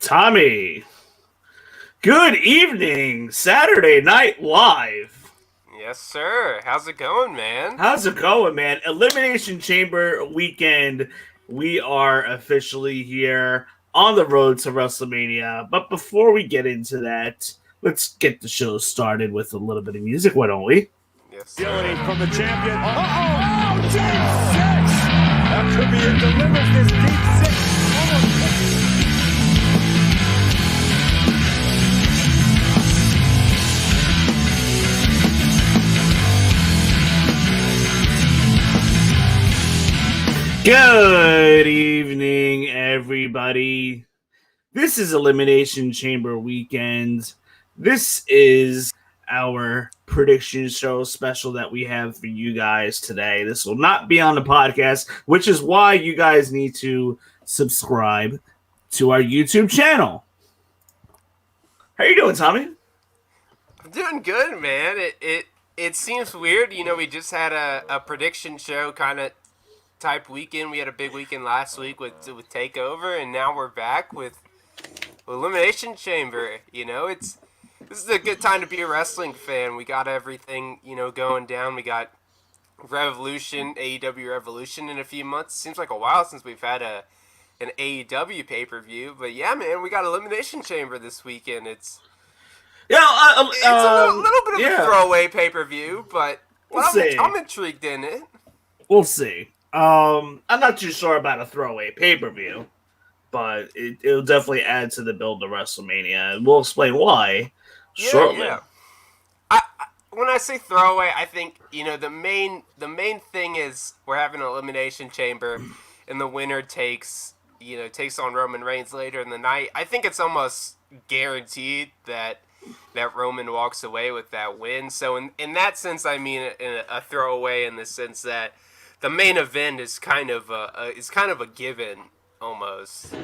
Tommy, good evening, Saturday Night Live. Yes, sir. How's it going, man? How's it going, man? Elimination Chamber weekend. We are officially here on the road to Wrestlemania. But before we get into that, let's get the show started with a little bit of music, why don't we? Yes, Agility sir. from the champion. Oh, deep six! That could be it. Delivers this deep six. Good evening, everybody. This is Elimination Chamber weekend. This is our prediction show special that we have for you guys today. This will not be on the podcast, which is why you guys need to subscribe to our YouTube channel. How you doing, Tommy? I'm doing good, man. It seems weird. You know, we just had a prediction show kind of type weekend. We had a big weekend last week with Takeover, and now we're back with Elimination Chamber. You know, this is a good time to be a wrestling fan. We got everything, going down. We got Revolution, AEW Revolution in a few months. Seems like a while since we've had an AEW pay-per-view. But yeah, man, we got Elimination Chamber this weekend. It's a little bit of a throwaway pay-per-view, but I'm intrigued in it. We'll see. I'm not too sure about a throwaway pay-per-view, but it'll definitely add to the build of WrestleMania, and we'll explain why shortly. Yeah. When I say throwaway, I think the main thing is we're having an Elimination Chamber, and the winner takes on Roman Reigns later in the night. I think it's almost guaranteed that Roman walks away with that win. So in that sense, I mean a throwaway in the sense that the main event is kind of a given almost.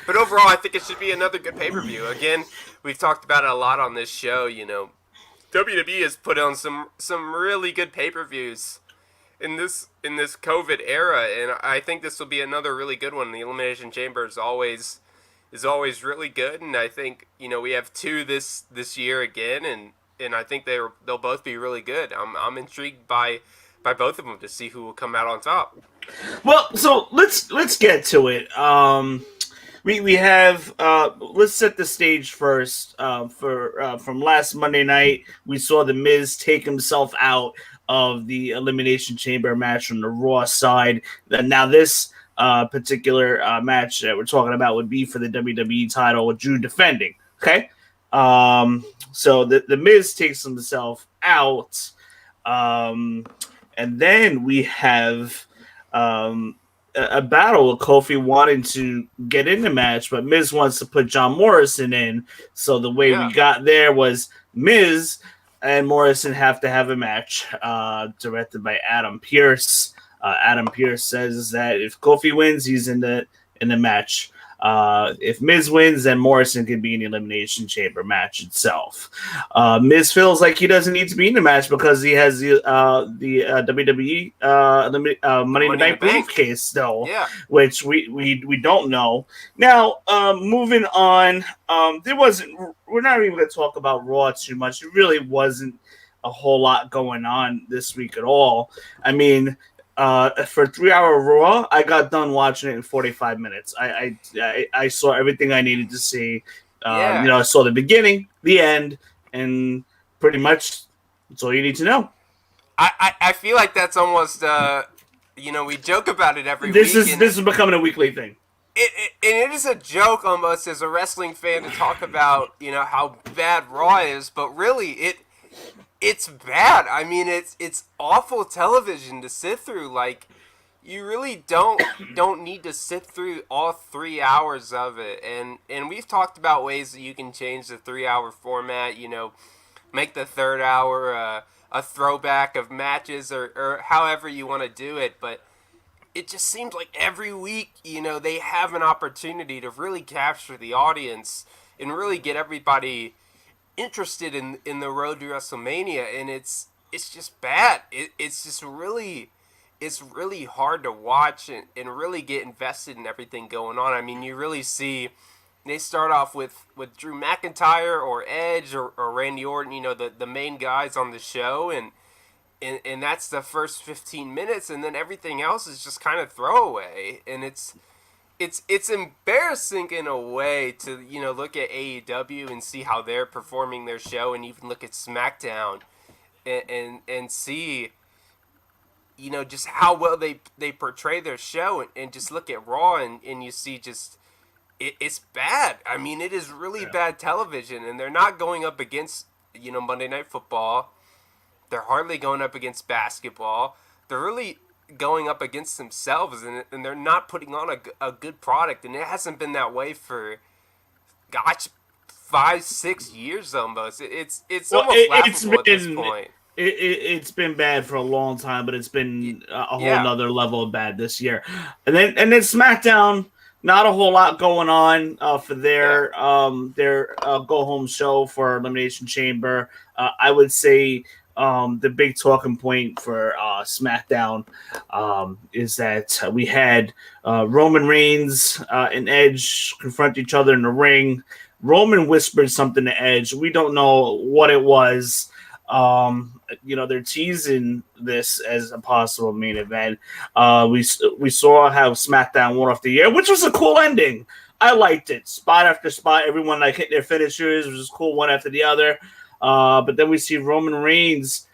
But overall, I think it should be another good pay-per-view. Again, we've talked about it a lot on this show. WWE has put on some really good pay-per-views in this COVID era, and I think this will be another really good one. The Elimination Chamber is always really good, and I think we have two this year again, and I think they'll both be really good. I'm intrigued by both of them to see who will come out on top. Well, so let's get to it. We have let's set the stage first. From last Monday night, we saw The Miz take himself out of the Elimination Chamber match from the Raw side. Now this particular match that we're talking about would be for the WWE title with Drew defending. Okay, so the Miz takes himself out. And then we have a battle with Kofi wanting to get in the match, but Miz wants to put John Morrison in. So the way we got there was Miz and Morrison have to have a match directed by Adam Pearce. Adam Pearce says that if Kofi wins, he's in the match. If Miz wins, then Morrison can be in the Elimination Chamber match itself. Miz feels like he doesn't need to be in the match because he has the WWE Money in the Bank briefcase still, which we don't know. Now, moving on, we're not even going to talk about Raw too much. It really wasn't a whole lot going on this week at all. I mean, for 3-hour Raw, I got done watching it in 45 minutes. I saw everything I needed to see. I saw the beginning, the end, and pretty much that's all you need to know. I feel like that's almost we joke about it every week. This is becoming a weekly thing. It is a joke almost as a wrestling fan to talk about how bad Raw is, but really it's bad. I mean, it's awful television to sit through. Like, you really don't need to sit through all 3 hours of it. And we've talked about ways that you can change the 3-hour format. Make the third hour a throwback of matches or however you want to do it. But it just seems like every week, they have an opportunity to really capture the audience and really get everybody interested in the road to WrestleMania, and it's just bad. It's really hard to watch and really get invested in everything going on. I mean, you really see they start off with Drew McIntyre or Edge or Randy Orton, the main guys on the show, and that's the first 15 minutes, and then everything else is just kind of throwaway, and it's embarrassing in a way to look at AEW and see how they're performing their show, and even look at SmackDown and see just how well they portray their show, and just look at Raw and you see just it's bad. I mean, it is really bad television, and they're not going up against Monday Night Football. They're hardly going up against basketball. They're really going up against themselves, and they're not putting on a good product, and it hasn't been that way for 5-6 years almost. It's almost laughable at this point. It's been bad for a long time, but it's been a whole nother level of bad this year. And then SmackDown, not a whole lot going on for their go home show for Elimination Chamber. I would say the big talking point for SmackDown is that we had Roman Reigns and Edge confront each other in the ring. Roman whispered something to Edge. We don't know what it was. They're teasing this as a possible main event. We saw how SmackDown went off the air, which was a cool ending. I liked it. Spot after spot, everyone hit their finishers. It was just cool, one after the other. But then we see Roman Reigns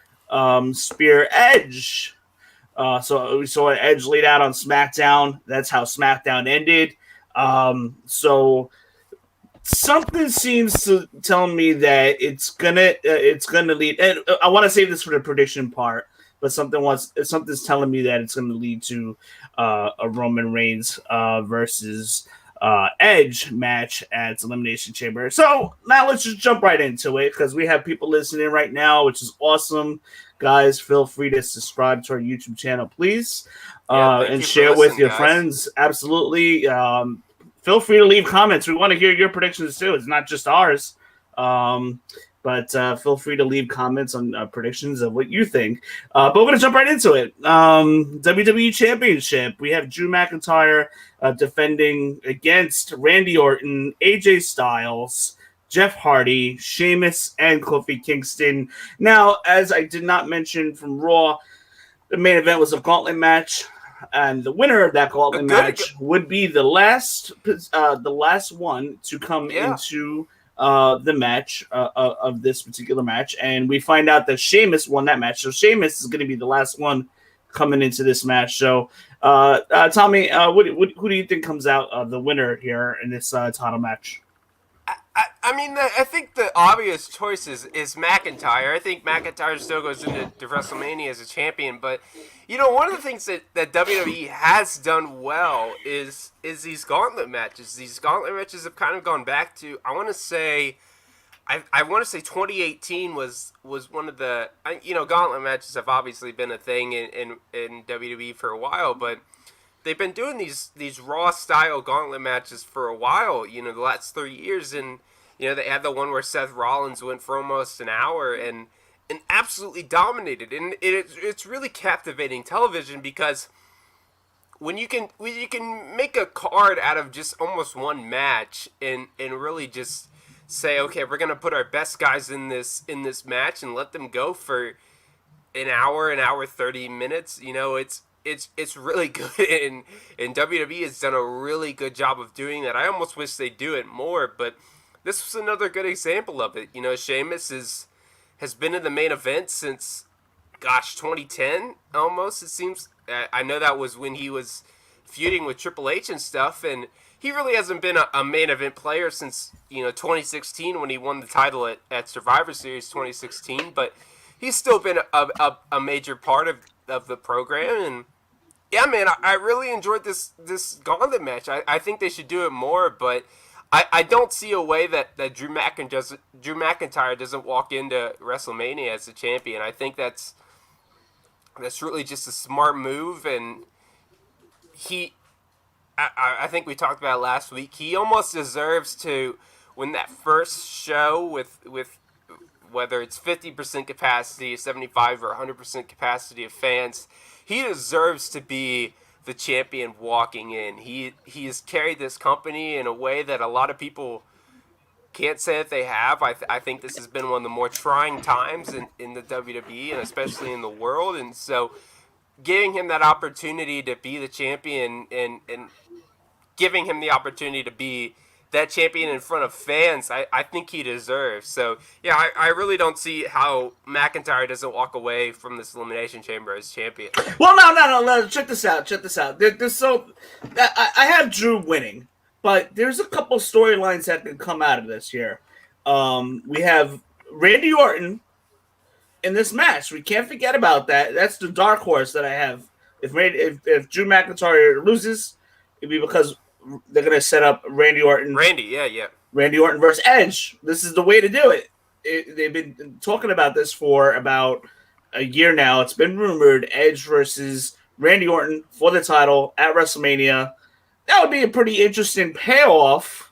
spear Edge. So we saw Edge laid out on SmackDown. That's how SmackDown ended. So something seems to tell me that it's gonna lead. And I want to save this for the prediction part, but something's telling me that it's gonna lead to a Roman Reigns versus Edge match at Elimination Chamber. So now let's just jump right into it, because we have people listening right now, which is awesome. Guys, feel free to subscribe to our YouTube channel, please, and share with your friends. Absolutely. Feel free to leave comments. We want to hear your predictions too. It's not just ours. But feel free to leave comments on predictions of what you think. But we're going to jump right into it. WWE Championship. We have Drew McIntyre defending against Randy Orton, AJ Styles, Jeff Hardy, Sheamus, and Kofi Kingston. Now, as I did not mention from Raw, the main event was a gauntlet match. And the winner of that gauntlet match would be the last one to come into the match of this particular match. And we find out that Sheamus won that match. So Sheamus is going to be the last one coming into this match. So, Tommy, who do you think comes out the winner here in this title match? I think the obvious choice is McIntyre. I think McIntyre still goes into WrestleMania as a champion, but one of the things that WWE has done well is these gauntlet matches. These gauntlet matches have kind of gone back to, I want to say 2018 was one of the, gauntlet matches have obviously been a thing in WWE for a while, but they've been doing these Raw style gauntlet matches for a while, the last 3 years, and they had the one where Seth Rollins went for almost an hour and absolutely dominated. And it's really captivating television, because when you can make a card out of just almost one match and really just say, okay, we're gonna put our best guys in this match and let them go for an hour 30 minutes, it's really good, and WWE has done a really good job of doing that. I almost wish they do it more, but this was another good example of it. Sheamus has been in the main event since, 2010 almost, it seems. I know that was when he was feuding with Triple H and stuff, and he really hasn't been a main event player since, 2016 when he won the title at Survivor Series 2016, but he's still been a major part of the program, and yeah, man, I really enjoyed this gauntlet match. I think they should do it more, but I don't see a way that Drew McIntyre doesn't walk into WrestleMania as a champion. I think that's really just a smart move, and I think we talked about it last week. He almost deserves to win that first show with whether it's 50% capacity, 75 or 100% capacity of fans. He deserves to be the champion walking in. He has carried this company in a way that a lot of people can't say that they have. I think this has been one of the more trying times in the WWE and especially in the world. And so giving him that opportunity to be the champion and giving him the opportunity to be that champion in front of fans, I think he deserves. So, yeah, I really don't see how McIntyre doesn't walk away from this Elimination Chamber as champion. Well, no. Check this out. I have Drew winning, but there's a couple storylines that can come out of this here. We have Randy Orton in this match. We can't forget about that. That's the dark horse that I have. If Drew McIntyre loses, it'd be because they're going to set up Randy Orton. Randy Orton versus Edge. This is the way to do it. They've been talking about this for about a year now. It's been rumored Edge versus Randy Orton for the title at WrestleMania. That would be a pretty interesting payoff.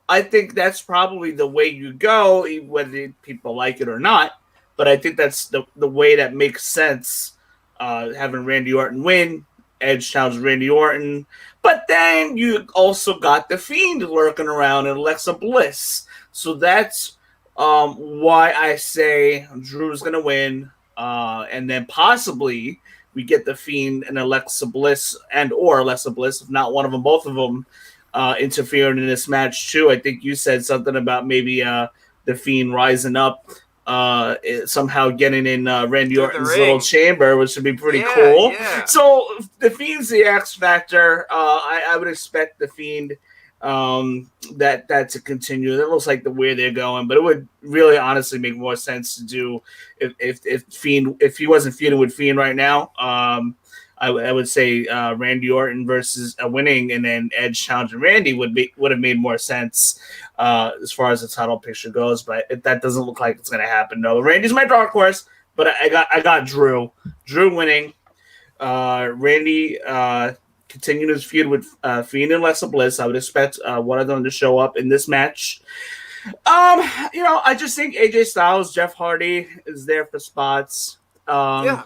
I think that's probably the way you go, whether people like it or not. But I think that's the way that makes sense, having Randy Orton win, Edge challenge Randy Orton. But then you also got The Fiend lurking around and Alexa Bliss. So that's why I say Drew's going to win. And then possibly we get The Fiend and Alexa Bliss or Alexa Bliss, if not one of them, both of them, interfering in this match too. I think you said something about maybe The Fiend rising up, somehow getting in Randy Orton's little chamber, which would be pretty cool. Yeah. So The Fiend's the X factor. I would expect The Fiend that to continue. That looks like the way they're going, but it would really honestly make more sense to do if he wasn't feuding with Fiend right now. I would say Randy Orton versus winning, and then Edge challenging Randy would have made more sense as far as the title picture goes. But that doesn't look like it's going to happen. No, Randy's my dark horse, but I got Drew winning. Randy continuing his feud with Fiend and Alexa Bliss. I would expect one of them to show up in this match. I just think AJ Styles, Jeff Hardy is there for spots. And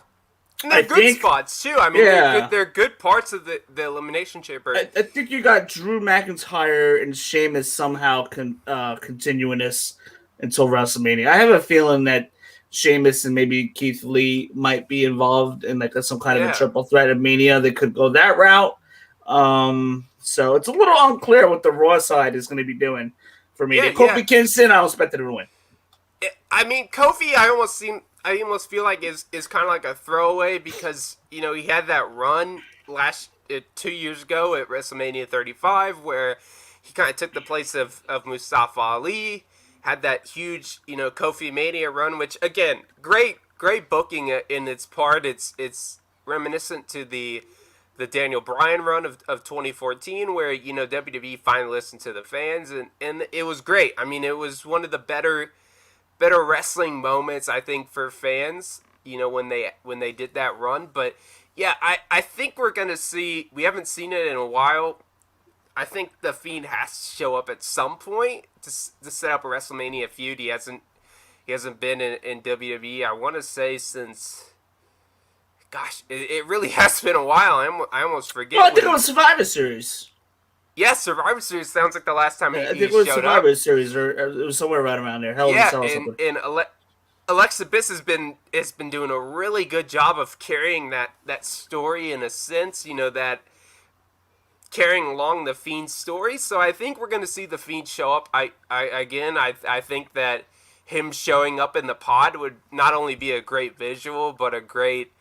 they're good spots, too. I mean, they're good parts of the Elimination Chamber. I think you got Drew McIntyre and Sheamus somehow continuing this until WrestleMania. I have a feeling that Sheamus and maybe Keith Lee might be involved in some kind of a triple threat of Mania. They could go that route. So it's a little unclear what the Raw side is going to be doing for me. Kofi Kingston, I don't expect him to win. I mean, Kofi, I almost feel like is kind of like a throwaway because, he had that run 2 years ago at WrestleMania 35 where he kind of took the place of Mustafa Ali, had that huge, Kofi Mania run, which, again, great booking in its part. It's reminiscent to the Daniel Bryan run of 2014 where, WWE finally listened to the fans, and it was great. I mean, it was one of the better wrestling moments, I think, for fans, when they did that run. But, yeah, I think we're going to see, we haven't seen it in a while. I think The Fiend has to show up at some point to set up a WrestleMania feud. He hasn't been in WWE, I want to say, since, gosh, it really has been a while. I almost forget. Well, I think it was Survivor Series. Yes, Survivor Series sounds like the last time he showed up. I think it was Survivor Series, or it was somewhere right around there. And Alexa Bliss has been doing a really good job of carrying that story in a sense, that carrying along the Fiend story. So I think we're going to see the Fiend show up. I think that him showing up in the pod would not only be a great visual, but a great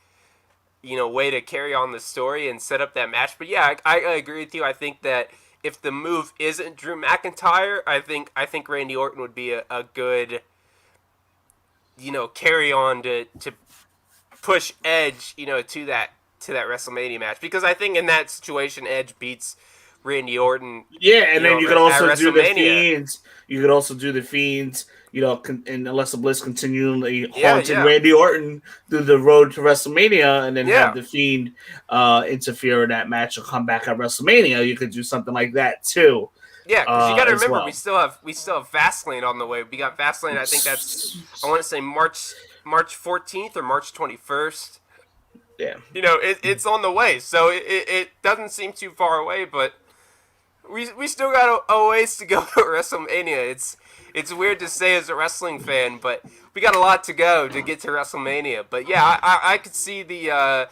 way to carry on the story and set up that match. But yeah, I agree with you. I think that if the move isn't Drew McIntyre, I think Randy Orton would be a good, carry on to push Edge, to that WrestleMania match. Because I think in that situation, Edge beats Randy Orton. Yeah, and then you could also do the Fiends. You could also do the Fiends. And Alexa Bliss continually haunting Randy Orton through the road to WrestleMania, and then have the Fiend interfere in that match or come back at WrestleMania. You could do something like that too. Yeah, because you got to remember, we still have Fastlane on the way. We got Fastlane. I think that's I want to say March 14th or March 21st. Yeah. It's on the way, so it doesn't seem too far away, but we still got a ways to go to WrestleMania. It's weird to say as a wrestling fan, but we got a lot to go to get to WrestleMania. But yeah, I could see the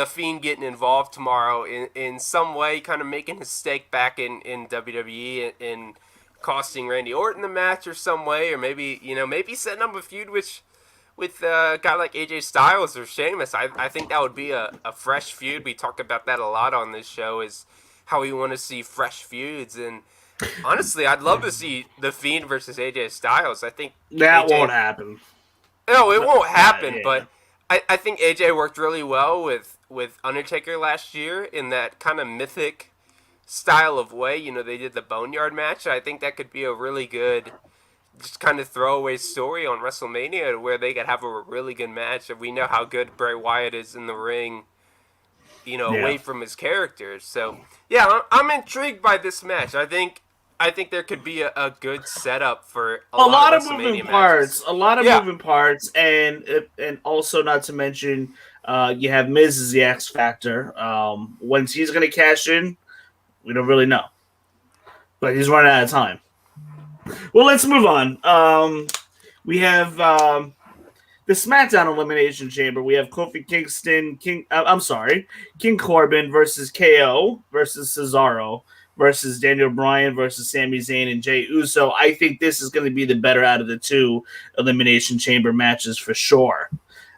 Fiend getting involved tomorrow in some way, kind of making his stake back in WWE and costing Randy Orton the match or some way, or maybe setting up a feud with a guy like AJ Styles or Sheamus. I think that would be a fresh feud. We talk about that a lot on this show, is how we want to see fresh feuds. And honestly, I'd love to see The Fiend versus AJ Styles. I think that AJ won't happen. No, it won't happen, yeah. but I think AJ worked really well with Undertaker last year in that kind of mythic style of way. They did the Boneyard match. I think that could be a really good just kind of throwaway story on WrestleMania where they could have a really good match. And we know how good Bray Wyatt is in the ring, away from his characters. So, yeah, I'm intrigued by this match. I think there could be a good setup for a lot of moving WrestleMania parts. matches. A lot of moving parts, and also not to mention, you have Miz as the X Factor. When's he's going to cash in, we don't really know, but he's running out of time. Well, let's move on. We have the SmackDown Elimination Chamber. We have Kofi Kingston, King Corbin versus KO versus Cesaro versus Daniel Bryan versus Sami Zayn and Jey Uso. I think this is going to be the better out of the two Elimination Chamber matches for sure.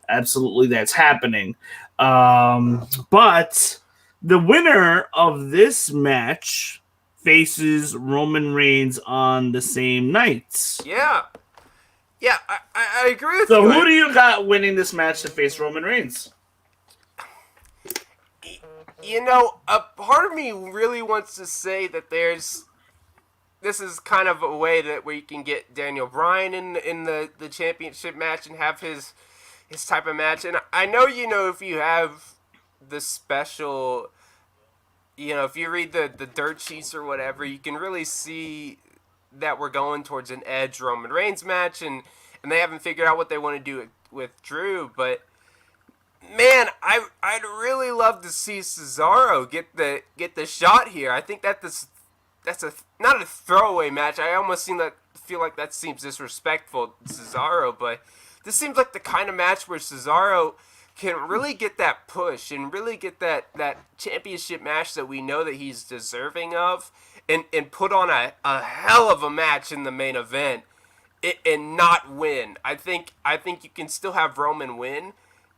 Absolutely, that's happening. But the winner of this match faces Roman Reigns on the same night. Yeah, I agree with you. So who do you got winning this match to face Roman Reigns? A part of me really wants to say that this is kind of a way that we can get Daniel Bryan in the championship match and have his type of match. And I know, if you have the special, if you read the dirt sheets or whatever, you can really see that we're going towards an Edge Roman Reigns match, and they haven't figured out what they want to do with Drew. But man, I'd really love to see Cesaro get the shot here. I think that's not a throwaway match. I almost feel like that seems disrespectful to Cesaro, but this seems like the kind of match where Cesaro can really get that push and really get that championship match that we know that he's deserving of, and put on a hell of a match in the main event and not win. I think you can still have Roman win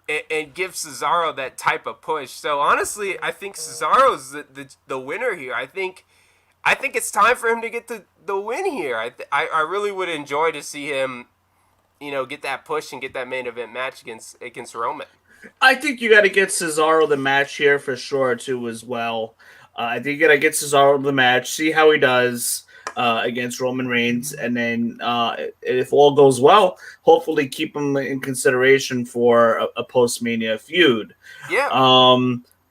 and give Cesaro that type of push. So honestly, I think Cesaro's the winner here. I think it's time for him to get the win here. I really would enjoy to see him, get that push and get that main event match against Roman. I think you got to get Cesaro the match here for sure too as well. I think you got to get Cesaro the match, see how he does against Roman Reigns, and then if all goes well, hopefully keep him in consideration for a post-Mania feud. Yeah.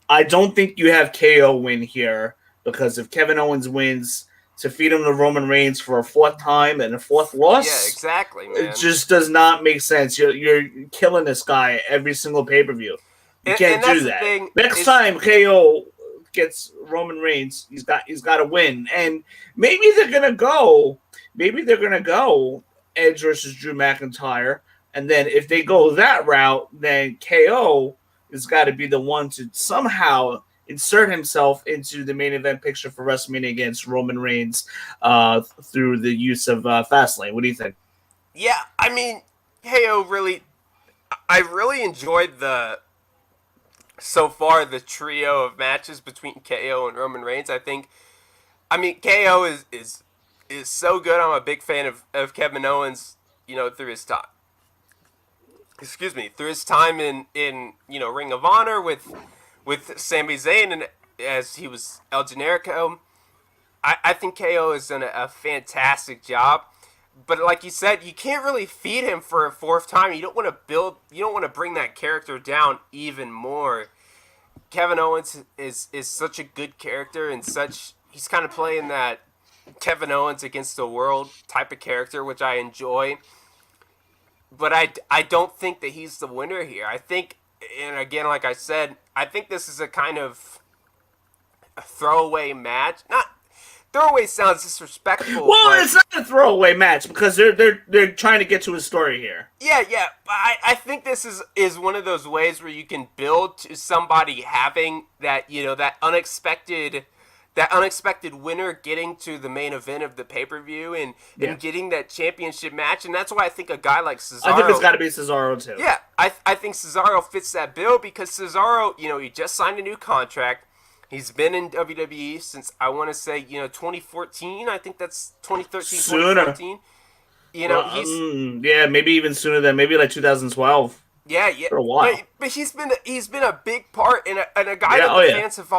I don't think you have KO win here, because if Kevin Owens wins to feed him to Roman Reigns for a fourth time and a fourth loss, yeah, exactly, man. it just does not make sense. You're killing this guy every single pay-per-view. You can't do that. Next time KO gets Roman Reigns, he's got to win. And maybe they're gonna go Edge versus Drew McIntyre, and then if they go that route, then KO has got to be the one to somehow insert himself into the main event picture for WrestleMania against Roman Reigns through the use of Fastlane. What do you think? Yeah, I mean, KO I really enjoyed so far the trio of matches between KO and Roman Reigns. KO is so good. I'm a big fan of Kevin Owens, through his time. Through his time in Ring of Honor with Sami Zayn, and as he was El Generico. I think KO has done a fantastic job. But like you said, you can't really feed him for a fourth time. You don't want to bring that character down even more. Kevin Owens is such a good character, and he's kind of playing that Kevin Owens against the world type of character, which I enjoy. But I don't think that he's the winner here. I think and again, like I said, I think this is a kind of a throwaway match. Not throwaway sounds disrespectful. Well, But it's not a throwaway match because they're trying to get to a story here. yeah. But I think this is one of those ways where you can build to somebody having that, that unexpected winner getting to the main event of the pay-per-view and getting that championship match. And that's why I think a guy like Cesaro... I think it's got to be Cesaro, too. Yeah, I think Cesaro fits that bill because Cesaro, he just signed a new contract. He's been in WWE since, I want to say, 2014. I think that's 2013, Sooner. 2014. Yeah, maybe even sooner than maybe like 2012. Yeah. For a while. But he's been a big part and a guy that the fans have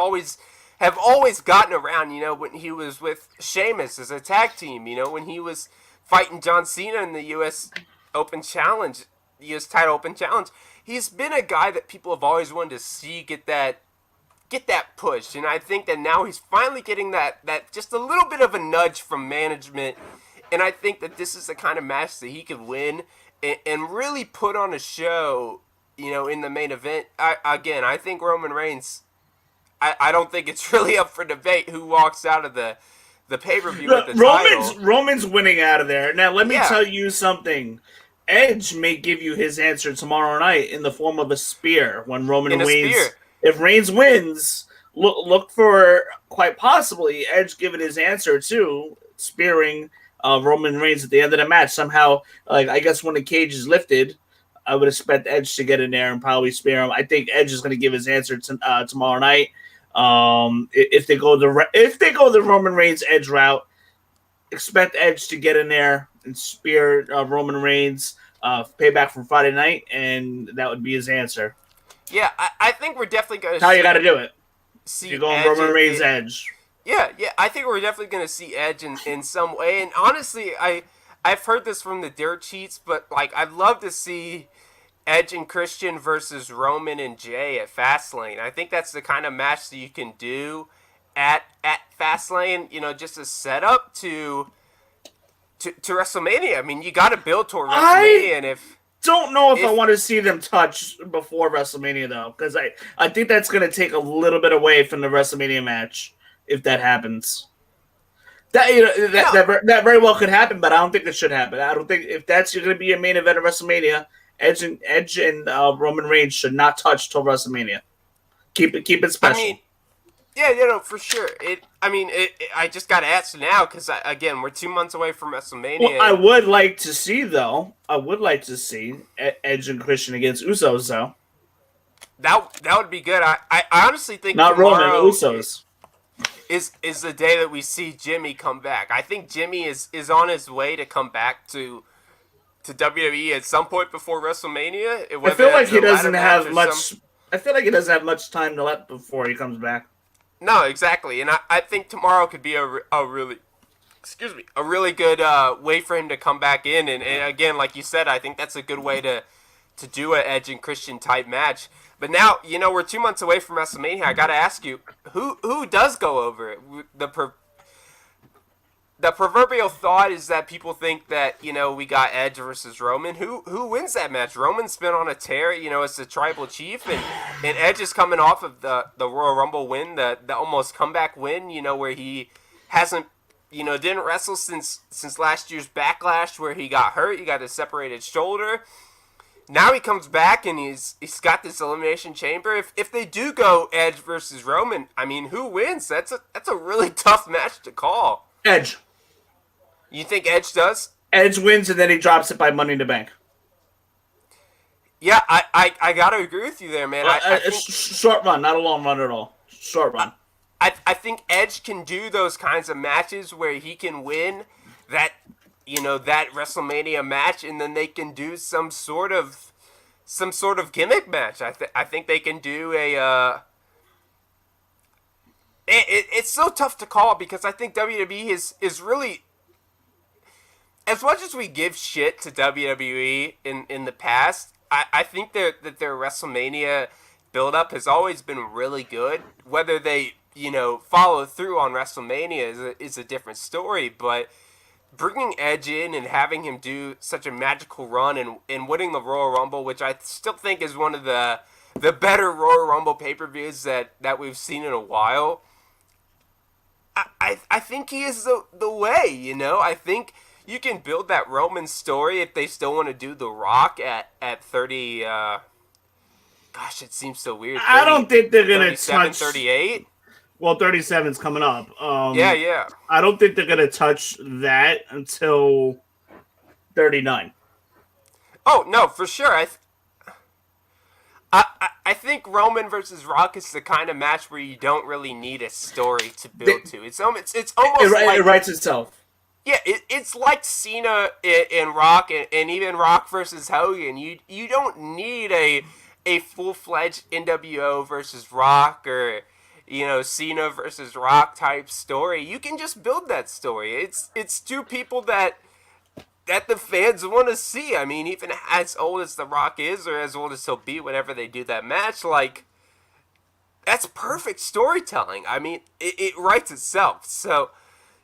always gotten around, when he was with Sheamus as a tag team, when he was fighting John Cena in the U.S. Open Challenge, U.S. title Open Challenge. He's been a guy that people have always wanted to see get that push, and I think that now he's finally getting that just a little bit of a nudge from management, and I think that this is the kind of match that he could win and really put on a show, in the main event. I think Roman Reigns... I don't think it's really up for debate who walks out of the pay-per-view with the title. Roman's winning out of there. Now, let me tell you something. Edge may give you his answer tomorrow night in the form of a spear when Roman wins. If Reigns wins, look for, quite possibly, Edge giving his answer, too, spearing Roman Reigns at the end of the match. Somehow, I guess when the cage is lifted, I would expect Edge to get in there and probably spear him. I think Edge is going to give his answer tomorrow night. If they go the Roman Reigns Edge route, expect Edge to get in there and spear Roman Reigns, payback from Friday night, and that would be his answer. Yeah, I think we're definitely going to. How you got to do it? You're going Edge Roman Reigns Edge. Yeah, I think we're definitely going to see Edge in some way. And honestly, I've heard this from the dirt sheets, but I'd love to see Edge and Christian versus Roman and Jay at Fastlane. I think that's the kind of match that you can do at Fastlane, just a setup to WrestleMania. I mean, you got to build toward WrestleMania, and if don't know if I want to see them touch before WrestleMania though, because I think that's going to take a little bit away from the WrestleMania match if that happens. That very well could happen, but I don't think it should happen. I don't think if that's going to be a main event of WrestleMania, Edge and Roman Reigns should not touch till WrestleMania. Keep it special. I mean, for sure. I just got to ask now because again, we're 2 months away from WrestleMania. Well, I would like to see Edge and Christian against Usos though. That would be good. I honestly think not Roman Usos is the day that we see Jimmy come back. I think Jimmy is on his way to come back to WWE at some point before WrestleMania. I feel like he doesn't have much. I feel like he doesn't have much time to let before he comes back. No, exactly, and I think tomorrow could be a really good way for him to come back in. And again, like you said, I think that's a good way to do an Edge and Christian type match. But now, we're 2 months away from WrestleMania. I got to ask you, who does go over it? The proverbial thought is that people think that, we got Edge versus Roman. Who wins that match? Roman's been on a tear, as the tribal chief, and Edge is coming off of the Royal Rumble win, the almost comeback win, where he hasn't, didn't wrestle since last year's Backlash where he got hurt. He got a separated shoulder. Now he comes back and he's got this Elimination Chamber. If they do go Edge versus Roman, I mean, who wins? That's a really tough match to call. Edge. You think Edge does? Edge wins and then he drops it by Money in the Bank. Yeah, I gotta agree with you there, man. Short run, not a long run at all. Short run. I think Edge can do those kinds of matches where he can win that WrestleMania match, and then they can do some sort of gimmick match. I think they can do a. It's so tough to call because I think WWE is really, as much as we give shit to WWE in the past, I think that their WrestleMania build-up has always been really good. Whether they, follow through on WrestleMania is a different story, but bringing Edge in and having him do such a magical run and winning the Royal Rumble, which I still think is one of the the better Royal Rumble pay-per-views that we've seen in a while. I think he is the way, you know? I think you can build that Roman story if they still want to do The Rock at 30. Gosh, it seems so weird. 30, I don't think they're going to touch 38. Well, 37's coming up. Yeah. I don't think they're going to touch that until 39. Oh, no, for sure. I think Roman versus Rock is the kind of match where you don't really need a story to build to. It's almost like It writes itself. Yeah, it's like Cena and Rock and even Rock versus Hogan. You don't need a full-fledged NWO versus Rock or Cena versus Rock type story. You can just build that story. It's two people that the fans want to see. I mean, even as old as The Rock is, or as old as he'll be whenever they do that match, like, that's perfect storytelling. I mean, it writes itself. So,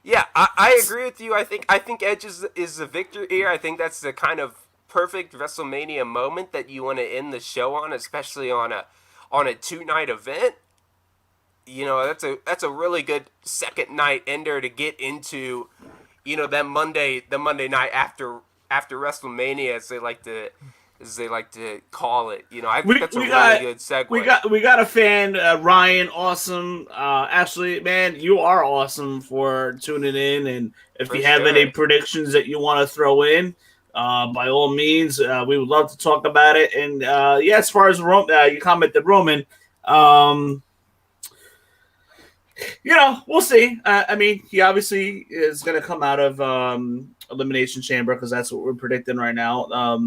yeah, I agree with you. I think Edge is the victor here. I think that's the kind of perfect WrestleMania moment that you want to end the show on, especially on a 2-night event. That's a really good second night ender to get into. That the Monday night after WrestleMania, as they like to call it. I think that's a really good segue. We got a fan, Ryan. Awesome, Ashley, man, you are awesome for tuning in. And if you have any predictions that you want to throw in, by all means, we would love to talk about it. And as far as you commented Roman. We'll see. I mean, he obviously is going to come out of Elimination Chamber because that's what we're predicting right now.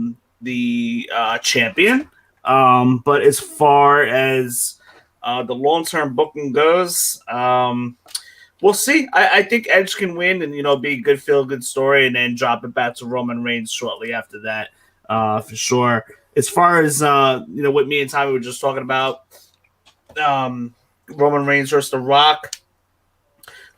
The champion. But as far as the long-term booking goes, we'll see. I think Edge can win and, be a good feel-good story and then drop it back to Roman Reigns shortly after that, for sure. As far as, what me and Tommy were just talking about, Roman Reigns versus The Rock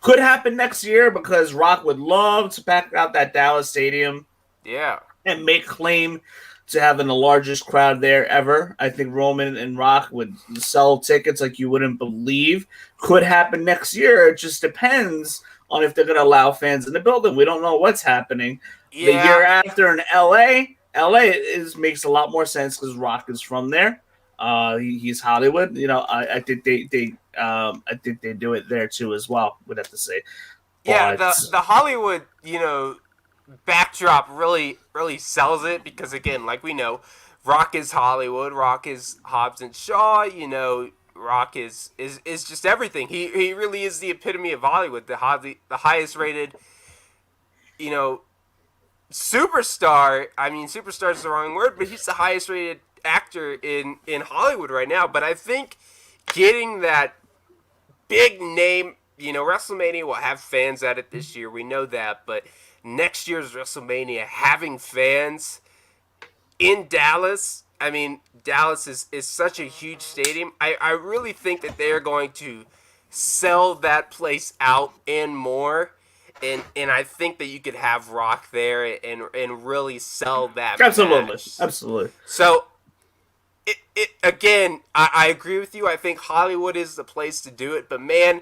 could happen next year because Rock would love to pack out that Dallas stadium. Yeah. And make claim to having the largest crowd there ever. I think Roman and Rock would sell tickets like you wouldn't believe. Could happen next year. It just depends on if they're going to allow fans in the building. We don't know what's happening. Yeah. The year after in LA makes a lot more sense because Rock is from there. He's Hollywood. I think they do it there too as well. Would have to say. Yeah, the Hollywood backdrop really sells it because again, like we know, Rock is Hollywood. Rock is Hobbs and Shaw. Rock is just everything. He really is the epitome of Hollywood. The highest rated, superstar. I mean, superstar is the wrong word, but he's the highest rated actor in Hollywood right now. But I think getting that big name, WrestleMania will have fans at it this year. We know that, but next year's WrestleMania having fans in Dallas, I mean, Dallas is such a huge stadium. I really think that they're going to sell that place out and more. And I think that you could have Rock there and really sell that match. Absolutely. So, it again, I agree with you. I think Hollywood is the place to do it. But, man,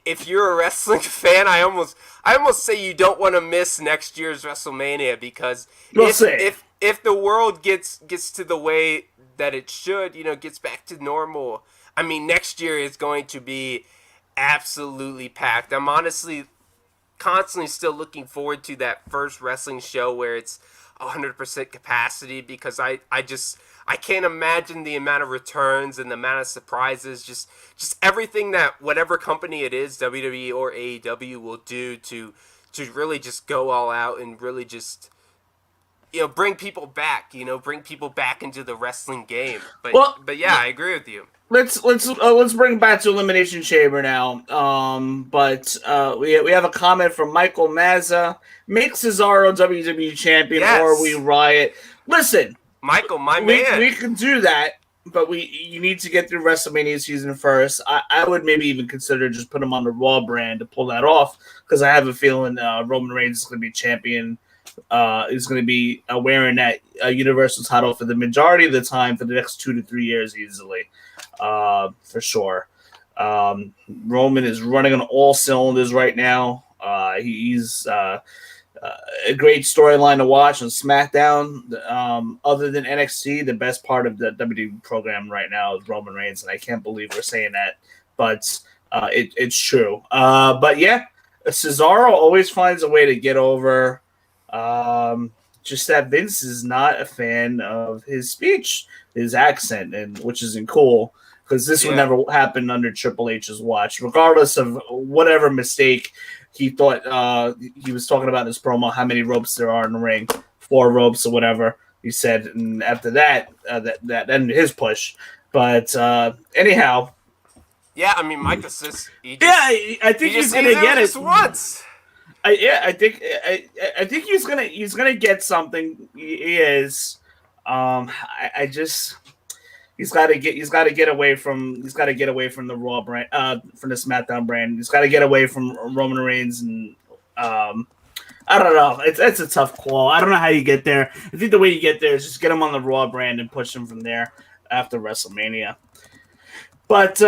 if you're a wrestling fan, I almost say you don't want to miss next year's WrestleMania because if the world gets to the way that it should, gets back to normal, I mean, next year is going to be absolutely packed. I'm honestly constantly still looking forward to that first wrestling show where it's 100% capacity because I can't imagine the amount of returns and the amount of surprises, just everything that whatever company it is, WWE or AEW, will do to really just go all out and really just bring people back, bring people back into the wrestling game. But yeah, I agree with you. Let's bring it back to Elimination Chamber now. We have a comment from Michael Mazza. Make Cesaro WWE champion or we riot. Listen, Michael, my man. We can do that, but you need to get through WrestleMania season first. I would maybe even consider just put him on the Raw brand to pull that off because I have a feeling Roman Reigns is going to be champion is going to be wearing that Universal title for the majority of the time for the next 2 to 3 years easily, for sure. Roman is running on all cylinders right now. He's a great storyline to watch on SmackDown. Other than NXT, the best part of the WWE program right now is Roman Reigns, and I can't believe we're saying that, but it's true. But yeah, Cesaro always finds a way to get over. Just that Vince is not a fan of his speech, his accent, and which isn't cool because this would never happen under Triple H's watch, regardless of whatever mistake he thought he was talking about in his promo, how many ropes there are in the ring, 4 ropes or whatever he said. And after that, that ended his push. But anyhow. Yeah, I mean, Mike Assist. I think he's going to get it. Just once. I think he's gonna get something. He is. I just he's got to get away from the Raw brand, from the SmackDown brand. He's got to get away from Roman Reigns, and I don't know. It's a tough call. I don't know how you get there. I think the way you get there is just get him on the Raw brand and push him from there after WrestleMania. But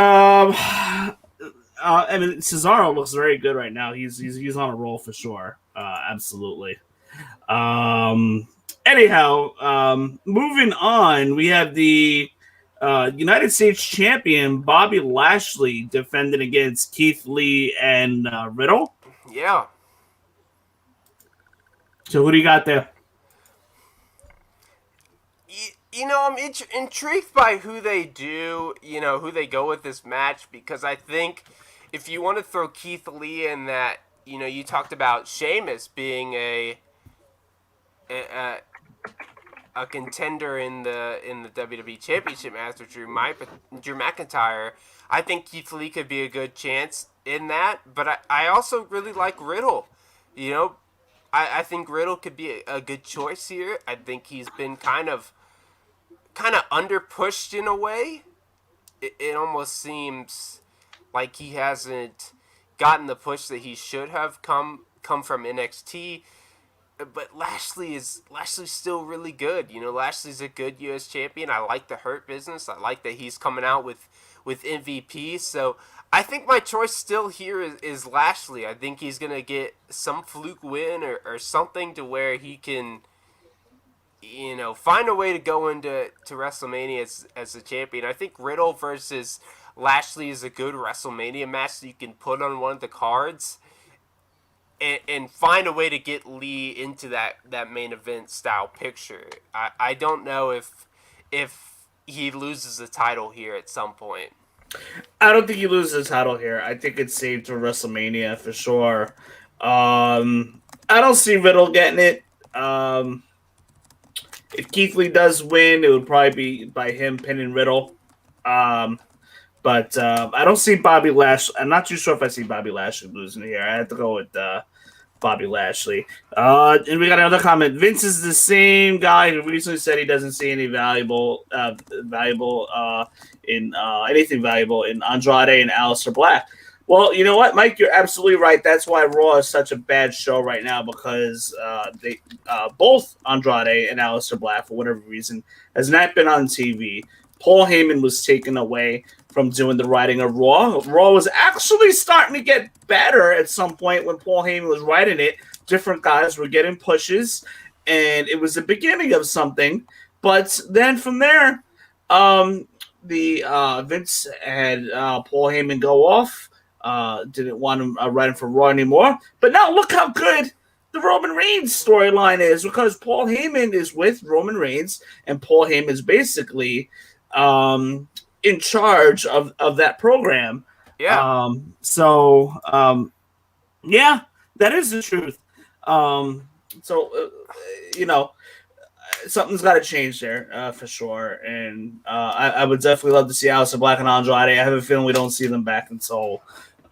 I mean, Cesaro looks very good right now. He's on a roll for sure. Absolutely. Anyhow, moving on, we have the United States champion Bobby Lashley defending against Keith Lee and Riddle. Yeah. So who do you got there? You know, I'm intrigued by who they go with this match, because I think if you want to throw Keith Lee in that, you talked about Sheamus being a contender in the WWE Championship match with Drew McIntyre. I think Keith Lee could be a good chance in that, but I also really like Riddle. I think Riddle could be a good choice here. I think he's been kind of under pushed in a way. It almost seems like he hasn't gotten the push that he should have come from NXT. But Lashley's still really good. Lashley's a good U.S. champion. I like the Hurt Business. I like that he's coming out with MVP. So I think my choice still here is Lashley. I think he's going to get some fluke win or something to where he can, find a way to go into WrestleMania as a champion. I think Riddle versus Lashley is a good WrestleMania match that you can put on one of the cards and find a way to get Lee into that main event style picture. I don't know if he loses the title here at some point. I don't think he loses the title here. I think it's saved for WrestleMania for sure. I don't see Riddle getting it. If Keith Lee does win, it would probably be by him pinning Riddle. But I don't see Bobby Lashley. I'm not too sure if I see Bobby Lashley losing here. I have to go with Bobby Lashley. And we got another comment. Vince is the same guy who recently said he doesn't see any valuable in anything valuable in Andrade and Aleister Black. Well, you know what, Mike? You're absolutely right. That's why Raw is such a bad show right now, because they both Andrade and Aleister Black, for whatever reason, has not been on TV. Paul Heyman was taken away from doing the writing of Raw. Raw was actually starting to get better at some point when Paul Heyman was writing it. Different guys were getting pushes, and it was the beginning of something. But then from there, Vince had Paul Heyman go off. Didn't want him writing for Raw anymore. But now look how good the Roman Reigns storyline is, because Paul Heyman is with Roman Reigns, and Paul Heyman is basically in charge of that program. Yeah. Yeah, that is the truth. Something's got to change there for sure. And I would definitely love to see Aleister Black and Andrade. I have a feeling we don't see them back until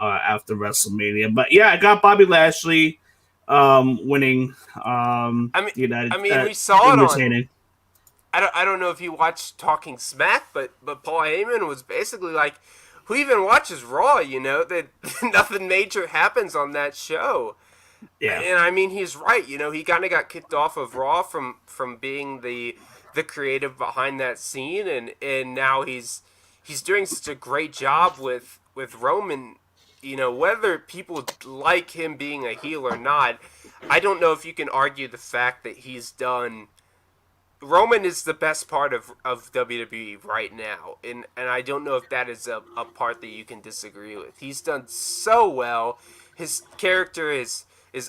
after WrestleMania. But yeah, I got Bobby Lashley winning. We saw it on. I don't know if you watched Talking Smack, but Paul Heyman was basically like, who even watches Raw? That nothing major happens on that show. Yeah. And I mean, he's right. You know, he kind of got kicked off of Raw from being the creative behind that scene, and now he's doing such a great job with Roman. You know, whether people like him being a heel or not, I don't know if you can argue the fact that he's done. Roman is the best part of WWE right now, and I don't know if that is a part that you can disagree with. He's done so well. His character is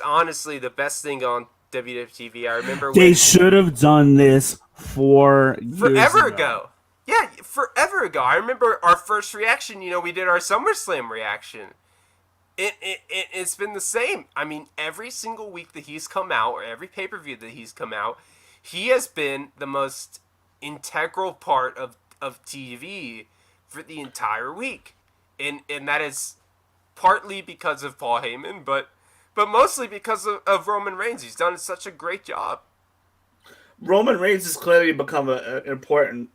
honestly the best thing on WWE. I remember They should have done this forever ago. Yeah, forever ago. I remember our first reaction. You know, we did our SummerSlam reaction. It's been the same. I mean, every single week that he's come out, or every pay-per-view that he's come out, he has been the most integral part of TV for the entire week. And that is partly because of Paul Heyman, but mostly because of Roman Reigns. He's done such a great job. Roman Reigns has clearly become an important,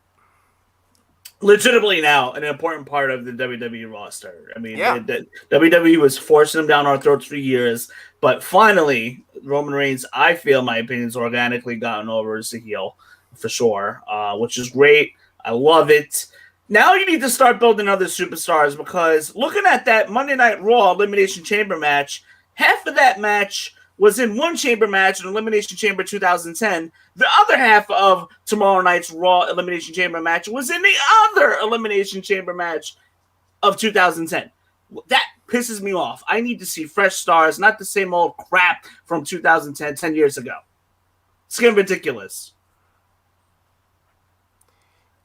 legitimately now, an important part of the WWE roster. I mean, Yeah. WWE was forcing him down our throats for years, but finally, Roman Reigns, I feel, my opinion, has organically gotten over as a heel, for sure, which is great. I love it. Now you need to start building other superstars, because looking at that Monday Night Raw Elimination Chamber match, half of that match was in one chamber match in Elimination Chamber 2010. The other half of tomorrow night's Raw Elimination Chamber match was in the other Elimination Chamber match of 2010. That pisses me off. I need to see fresh stars, not the same old crap from 2010, 10 years ago. It's getting ridiculous.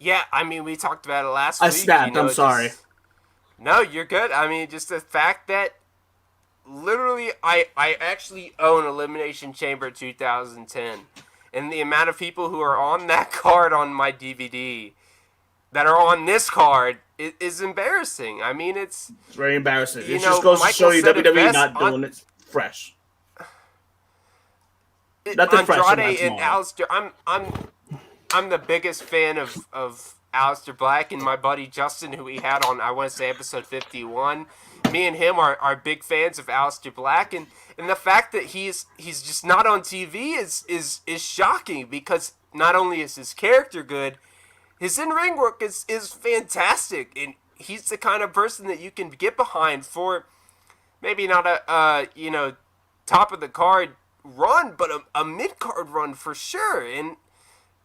Yeah, I mean, we talked about it last week. I snapped. You know, I'm sorry. No, you're good. I mean, just the fact that literally I actually own Elimination Chamber 2010. And the amount of people who are on that card on my DVD that are on this card is embarrassing. I mean, it's very embarrassing. It know, just goes to show you Michael said it WWE best not doing it fresh. Andrade and Aleister, I'm the biggest fan of Aleister Black, and my buddy Justin, who we had on, I want to say, episode 51. Me and him are big fans of Aleister Black, and the fact that he's just not on TV is shocking, because not only is his character good, his in-ring work is fantastic, and he's the kind of person that you can get behind for maybe not a top of the card run, but a mid-card run for sure. And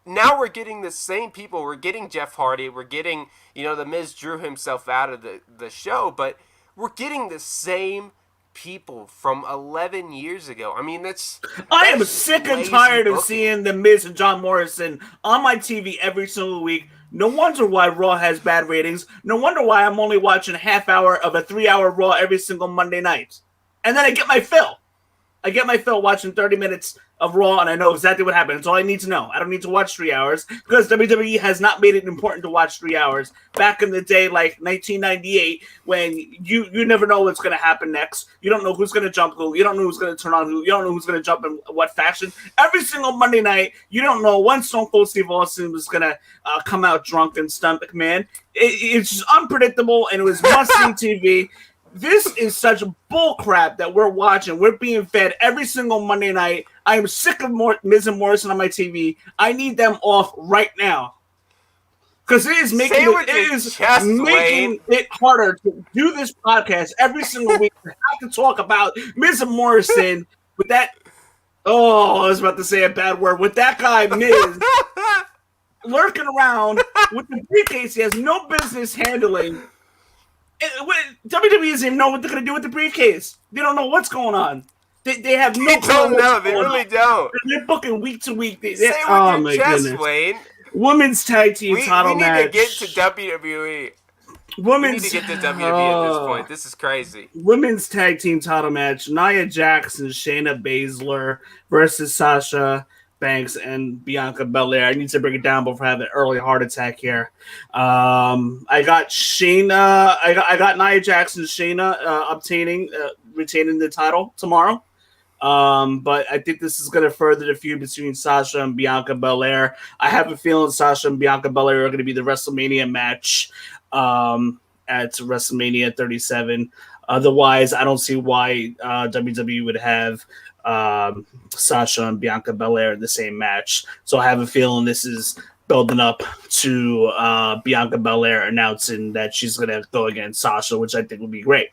now we're getting the same people. We're getting Jeff Hardy. We're getting, The Miz drew himself out of the show, but we're getting the same people from 11 years ago. I mean, I am sick and tired of seeing The Miz and John Morrison on my TV every single week. No wonder why Raw has bad ratings. No wonder why I'm only watching a half hour of a 3-hour Raw every single Monday night. And then I get my fill. I get my fill watching 30 minutes of Raw, and I know exactly what happened. That's all I need to know. I don't need to watch 3 hours, because WWE has not made it important to watch 3 hours. Back in the day, like 1998, when you never know what's going to happen next. You don't know who's going to jump who. You don't know who's going to turn on who. You don't know who's going to jump in what fashion. Every single Monday night, you don't know when Stone Cold Steve Austin was going to come out drunk and stump McMahon. It's just unpredictable, and it was must-see TV. This is such bull crap that we're watching. We're being fed every single Monday night. I am sick of Miz and Morrison on my TV. I need them off right now, because it is making it harder to do this podcast every single week. To have to talk about Miz and Morrison with that. Oh, I was about to say a bad word. With that guy Miz lurking around with the briefcase he has no business handling. WWE doesn't even know what they're going to do with the briefcase. They don't know what's going on. They have no clue. They don't know. They really don't. They're booking week to week. Say with your chest, Wayne. Women's tag team title match. We need to get to WWE. We need to get to WWE at this point. This is crazy. Women's tag team title match. Nia Jax and Shayna Baszler versus Sasha Banks and Bianca Belair. I need to bring it down before I have an early heart attack here. I got Shayna. I got Nia Jax and Shayna retaining the title tomorrow. But I think this is going to further the feud between Sasha and Bianca Belair. I have a feeling Sasha and Bianca Belair are going to be the WrestleMania match at WrestleMania 37. Otherwise, I don't see why WWE would have Sasha and Bianca Belair in the same match. So I have a feeling this is building up to Bianca Belair announcing that she's going to go against Sasha, which I think would be great.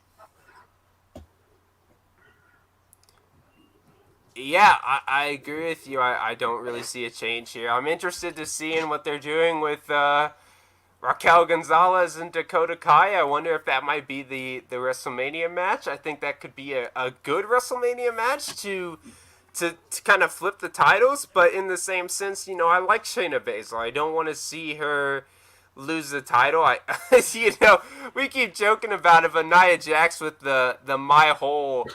Yeah, I agree with you. I don't really see a change here. I'm interested to seeing what they're doing with Raquel Gonzalez and Dakota Kai. I wonder if that might be the WrestleMania match. I think that could be a good WrestleMania match to kind of flip the titles, but in the same sense, I like Shayna Baszler. I don't want to see her lose the title. We keep joking about it, but Nia Jax with the My Hole.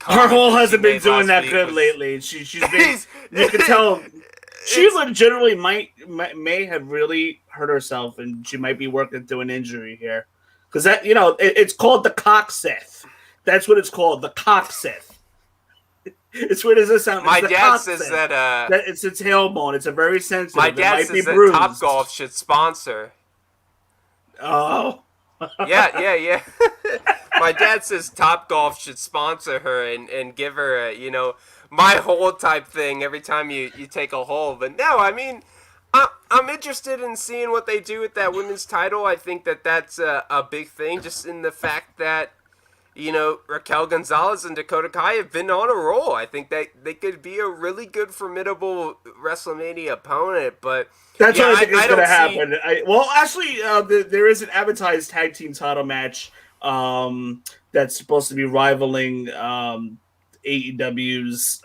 Her hole hasn't been doing that good lately. She's been. You can tell she legitimately may have really hurt herself, and she might be working through an injury here. Because it's called the cockseth. That's what it's called, the cockseth. It's weird as it sounds. My dad says that it's a tailbone. It's a very sensitive. My dad says that Topgolf should sponsor. Oh. Yeah. My dad says Topgolf should sponsor her and give her a, my hole type thing every time you take a hole. But no, I mean, I'm interested in seeing what they do with that women's title. I think that's a big thing, just in the fact that, Raquel Gonzalez and Dakota Kai have been on a roll. I think they could be a really good, formidable WrestleMania opponent, but that's what I think is going to happen. Actually, there is an advertised tag team title match that's supposed to be rivaling AEW's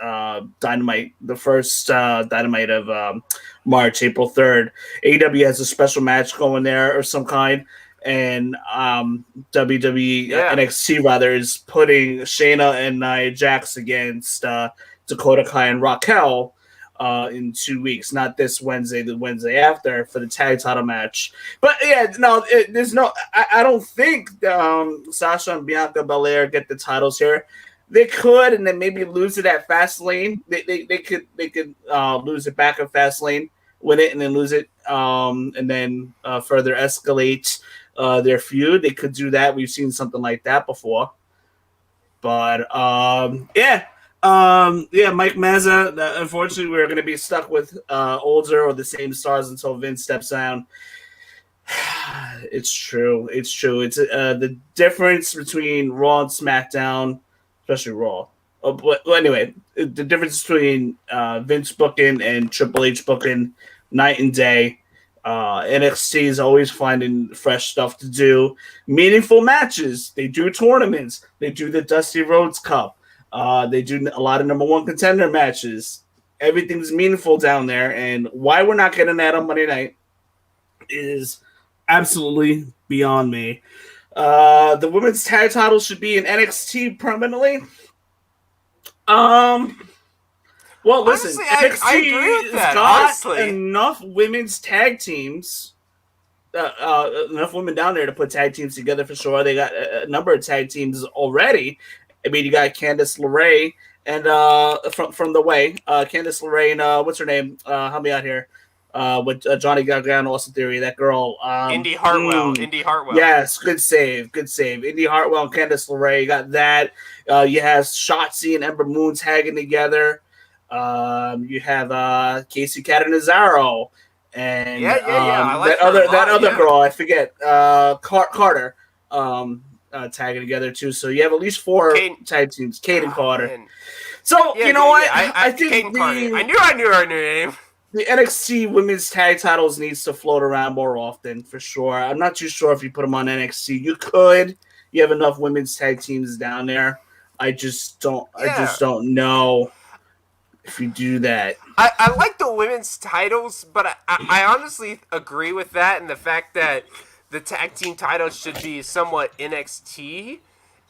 Dynamite, the first Dynamite of March, April 3rd. AEW has a special match going there or some kind, and WWE NXT rather is putting Shayna and Nia Jax against Dakota Kai and Raquel in 2 weeks, not this Wednesday, the Wednesday after, for the tag title match. But I don't think Sasha and Bianca Belair get the titles here. They could, and then maybe lose it at Fastlane. They could lose it back at Fastlane, win it, and then lose it, and then further escalate their feud. They could do that. We've seen something like that before. But Mike Mazza. Unfortunately, we're going to be stuck with older or the same stars until Vince steps down. It's true. It's the difference between Raw and SmackDown, especially Raw. But anyway, the difference between Vince booking and Triple H booking, night and day. NXT is always finding fresh stuff to do. Meaningful matches. They do tournaments. They do the Dusty Rhodes Cup. They do a lot of number one contender matches. Everything's meaningful down there, and why we're not getting that on Monday night is absolutely beyond me. The women's tag title should be in NXT permanently. Well, listen, honestly, NXT I agree with that, got honestly. enough women's tag teams, enough women down there to put tag teams together for sure. They got a number of tag teams already. I mean, you got Candice LeRae and from the way, Candice LeRae and what's her name? Help me out here. With Johnny Gargano, Austin Theory, that girl. Indy Hartwell. Yes, good save. Indy Hartwell and Candice LeRae, you got that. You have Shotzi and Ember Moon tagging together. You have Casey Catanzaro and I like that other girl, I forget, Carter, tagging together too. So you have at least four tag teams, Kate and Carter. Man. So you know what? I think I knew her name. The NXT women's tag titles needs to float around more often, for sure. I'm not too sure if you put them on NXT. You could. You have enough women's tag teams down there. I just don't know if you do that. I like the women's titles, but I honestly agree with that, and the fact that the tag team titles should be somewhat NXT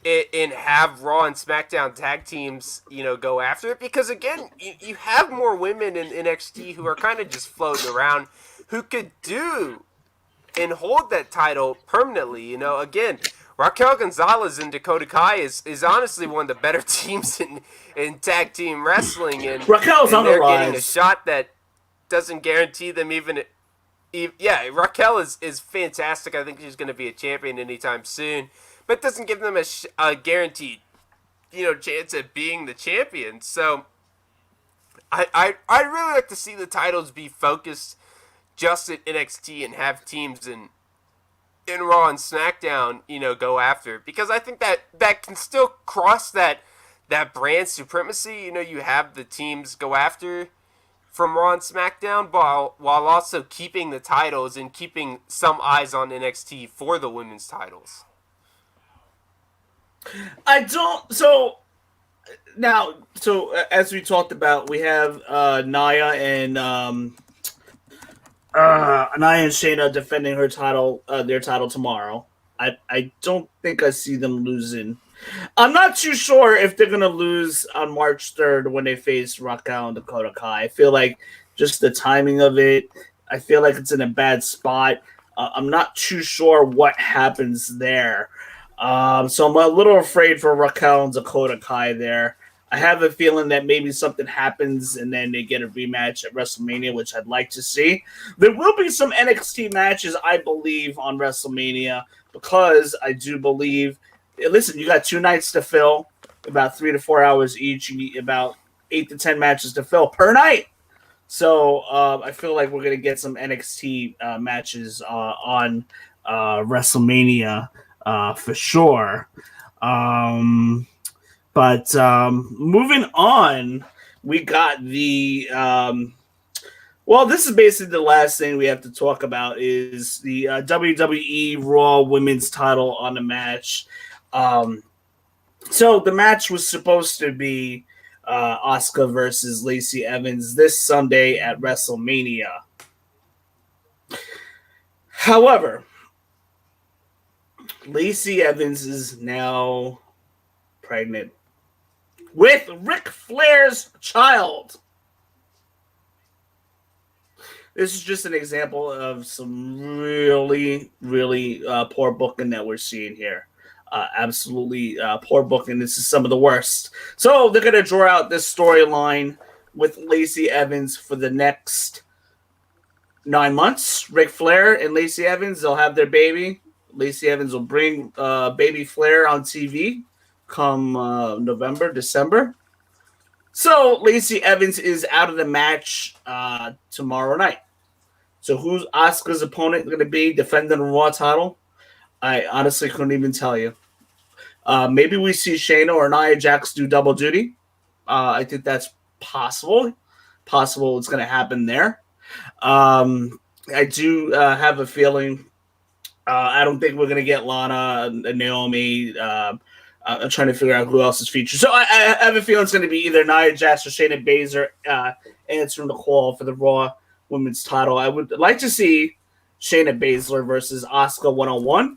and have Raw and SmackDown tag teams, go after it. Because, again, you have more women in NXT who are kind of just floating around who could do and hold that title permanently. Again, Raquel Gonzalez and Dakota Kai is honestly one of the better teams in tag team wrestling. And Raquel's on the rise. They're getting a shot that doesn't guarantee them even. Yeah, Raquel is fantastic. I think she's going to be a champion anytime soon. but it doesn't give them a guaranteed, chance at being the champion. So I'd really like to see the titles be focused just at NXT and have teams in Raw and SmackDown, go after it. Because I think that can still cross that brand supremacy. You have the teams go after from Raw and SmackDown while also keeping the titles and keeping some eyes on NXT for the women's titles. I don't. So now, as we talked about, we have Nia and Shayna defending their title tomorrow. I don't think I see them losing. I'm not too sure if they're going to lose on March 3rd when they face Raquel and Dakota Kai. I feel like just the timing of it, I feel like it's in a bad spot. I'm not too sure what happens there. So I'm a little afraid for Raquel and Dakota Kai there. I have a feeling that maybe something happens and then they get a rematch at WrestleMania, which I'd like to see. There will be some NXT matches, I believe, on WrestleMania because I do believe. Listen, you got 2 nights to fill, about 3 to 4 hours each. You need about 8 to 10 matches to fill per night. So I feel like we're going to get some NXT matches on WrestleMania for sure. But moving on, we got the this is basically the last thing we have to talk about is the WWE Raw Women's title on the match. So the match was supposed to be Asuka versus Lacey Evans this Sunday at WrestleMania. However, Lacey Evans is now pregnant with Ric Flair's child. This is just an example of some really, really poor booking that we're seeing here. Absolutely poor booking. This is some of the worst. So they're going to draw out this storyline with Lacey Evans for the next 9 months. Ric Flair and Lacey Evans, they'll have their baby. Lacey Evans will bring baby Flair on TV come November, December. So Lacey Evans is out of the match tomorrow night. So who's Asuka's opponent going to be defending the Raw title? I honestly couldn't even tell you. Maybe we see Shayna or Nia Jax do double duty. I think that's possible. Possible it's going to happen there. I do have a feeling. I don't think we're going to get Lana and Naomi. I'm trying to figure out who else is featured. So I have a feeling it's going to be either Nia Jax or Shayna Baszler answering the call for the Raw Women's title. I would like to see Shayna Baszler versus Asuka 1-on-1.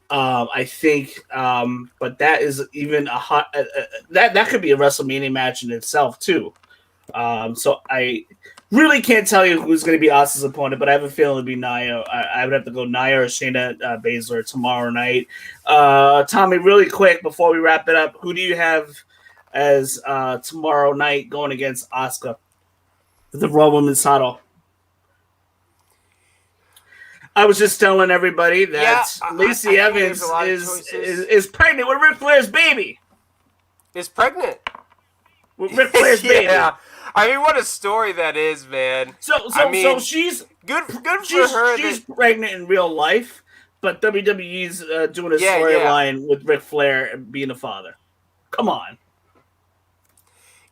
I think, but that is even a hot. That could be a WrestleMania match in itself too. So I really can't tell you who's going to be Asuka's opponent, but I have a feeling it'd be Nia. I would have to go Nia or Shayna Baszler tomorrow night. Tommy, really quick before we wrap it up, who do you have as tomorrow night going against Asuka for the Raw Women's title? I was just telling everybody that Lacey Evans is pregnant with Ric Flair's baby. Is pregnant with Ric Flair's baby. Yeah. I mean, what a story that is, man. So she's good for her. She's pregnant in real life, but WWE's doing a storyline with Ric Flair being a father. Come on.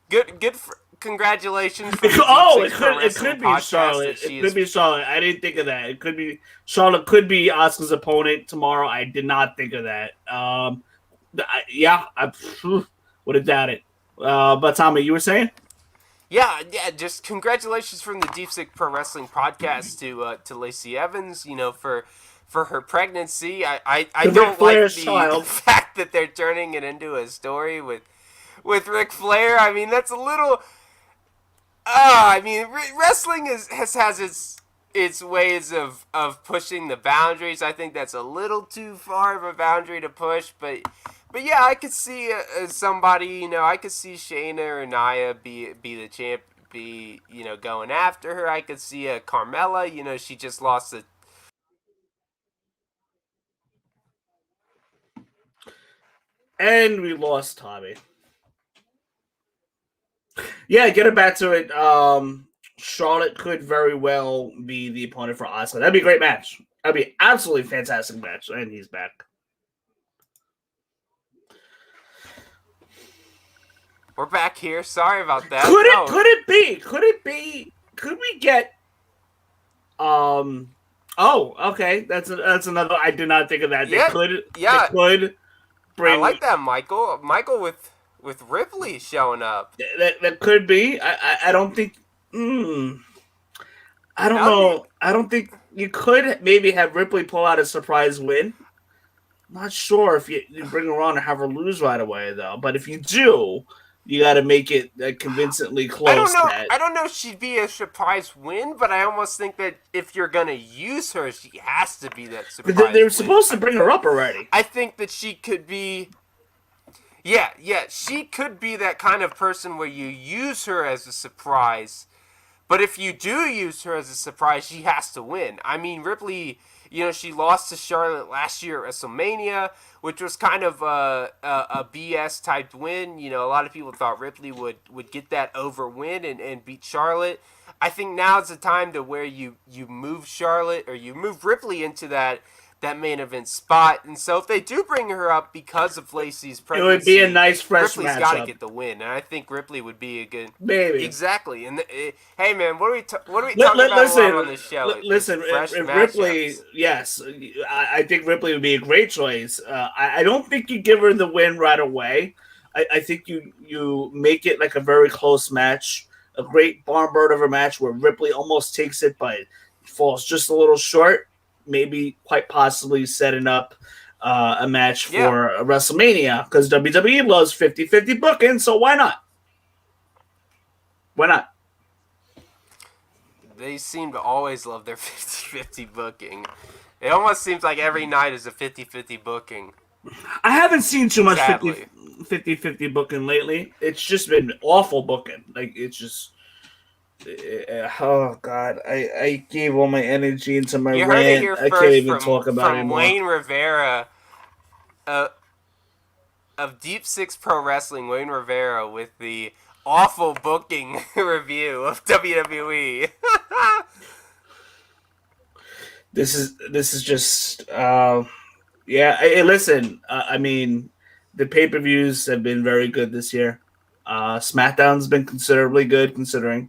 Good for. Congratulations! It could be Charlotte. It could be Charlotte. I didn't think of that. It could be Charlotte. Could be Asuka's opponent tomorrow. I did not think of that. I would have doubted. But Tommy, you were saying? Yeah. Just congratulations from the Deep Sick Pro Wrestling podcast to Lacey Evans. For her pregnancy. I don't like the fact that they're turning it into a story with Ric Flair. I mean, that's a little. Wrestling has its ways of pushing the boundaries. I think that's a little too far of a boundary to push, but yeah, I could see somebody. I could see Shayna or Nia be the champ, going after her. I could see Carmella. She just lost And we lost Tommy. Yeah, getting back to it. Charlotte could very well be the opponent for Asuka. That'd be a great match. That'd be absolutely fantastic match. And he's back. We're back here. Sorry about that. Could it be? Could we get? Oh, okay. That's another. I did not think of that. Yeah, They could bring. I like that, Michael. Michael with Ripley showing up. That could be. I don't think. I don't know. I don't think you could maybe have Ripley pull out a surprise win. Not sure if you bring her on and have her lose right away though. But if you do, you got to make it convincingly close. I don't know if she'd be a surprise win, but I almost think that if you're gonna use her, she has to be that surprise. But they were supposed to bring her up already. I think that she could be. Yeah, she could be that kind of person where you use her as a surprise, but if you do use her as a surprise, she has to win. I mean, Ripley, she lost to Charlotte last year at WrestleMania, which was kind of a BS type win. A lot of people thought Ripley would get that over win and beat Charlotte. I think now is the time to where you move Charlotte or you move Ripley into that main event spot. And so if they do bring her up because of Lacey's pregnancy, it would be a nice fresh Ripley's got to get the win, and I think Ripley would be a good exactly. And hey man, what are we talking about on this show? Listen, Ripley, yes, I think Ripley would be a great choice. I don't think you give her the win right away. I think you make it like a very close match, a great barn burner of a match where Ripley almost takes it but falls just a little short. Maybe quite possibly setting up a match for WrestleMania because WWE loves 50-50 booking, so why not? Why not? They seem to always love their 50-50 booking. It almost seems like every night is a 50-50 booking. I haven't seen too much 50-50 booking lately. It's just been awful booking. Like, it's just... Oh God! I gave all my energy into my rant. I can't even talk about it anymore. Wayne Rivera, of Deep Six Pro Wrestling, Wayne Rivera with the awful booking review of WWE. This is just listen, I mean, the pay-per-views have been very good this year. SmackDown's been considerably good considering.